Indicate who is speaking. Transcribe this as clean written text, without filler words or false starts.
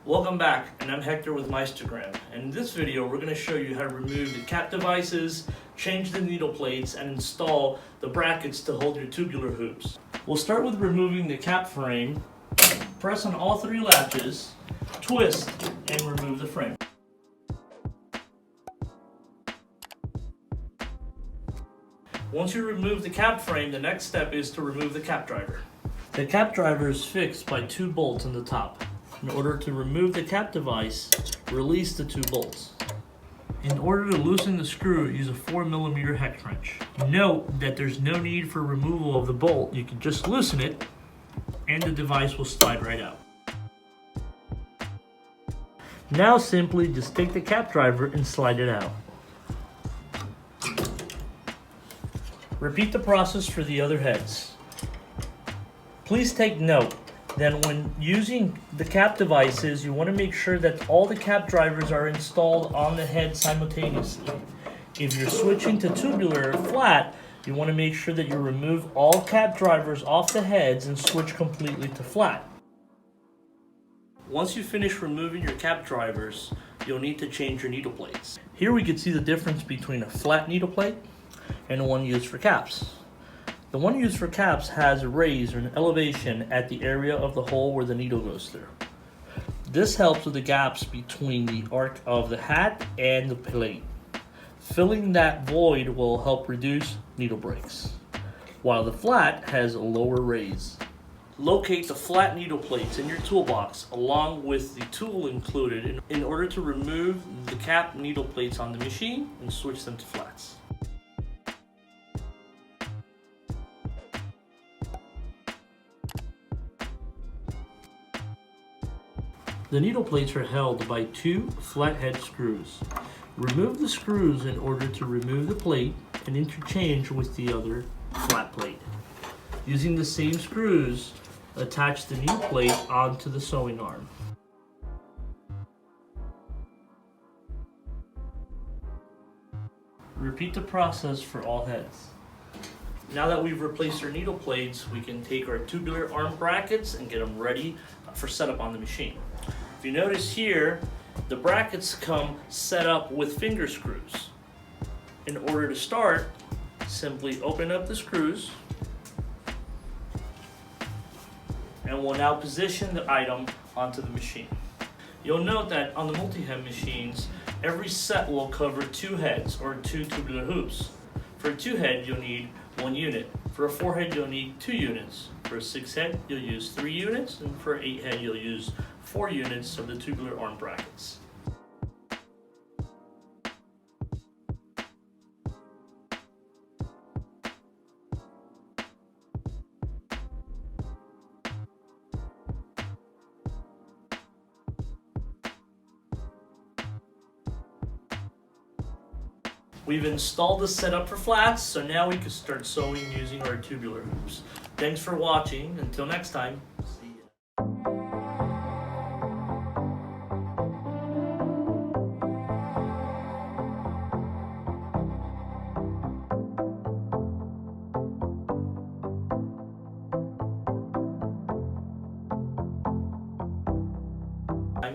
Speaker 1: Welcome back, and I'm Hector with Meistergram. And in this video, we're going to show you how to remove the cap devices, change the needle plates, and install the brackets to hold your tubular hoops. We'll start with removing the cap frame. Press on all three latches, twist, and remove the frame. Once you remove the cap frame, the next step is to remove the cap driver. The cap driver is fixed by two bolts on the top. In order to remove the cap device, release the two bolts. In order to loosen the screw, use a 4mm hex wrench. Note that there's no need for removal of the bolt. You can just loosen it and the device will slide right out. Now simply just take the cap driver and slide it out. Repeat the process for the other heads. Please take note that when using the cap devices, you want to make sure that all the cap drivers are installed on the head simultaneously. If you're switching to tubular or flat, you want to make sure that you remove all cap drivers off the heads and switch completely to flat. Once you finish removing your cap drivers, you'll need to change your needle plates. Here we can see the difference between a flat needle plate and the one used for caps. The one used for caps has a raise or an elevation at the area of the hole where the needle goes through. This helps with the gaps between the arc of the hat and the plate. Filling that void will help reduce needle breaks, while the flat has a lower raise. Locate the flat needle plates in your toolbox along with the tool included in order to remove the cap needle plates on the machine and switch them to flats. The needle plates are held by two flathead screws. Remove the screws in order to remove the plate and interchange with the other flat plate. Using the same screws, attach the new plate onto the sewing arm. Repeat the process for all heads. Now that we've replaced our needle plates, we can take our tubular arm brackets and get them ready for setup on the machine. If you notice here, the brackets come set up with finger screws. In order to start, simply open up the screws and we'll now position the item onto the machine. You'll note that on the multi-head machines, every set will cover two heads or two tubular hoops. For a 2-head, you'll need 1 unit. For a 4-head, you'll need 2 units. For a 6-head, you'll use 3 units, and for an 8-head, you'll use 4 units of the tubular arm brackets. We've installed the setup for flats, so now we can start sewing using our tubular hoops. Thanks for watching. Until next time.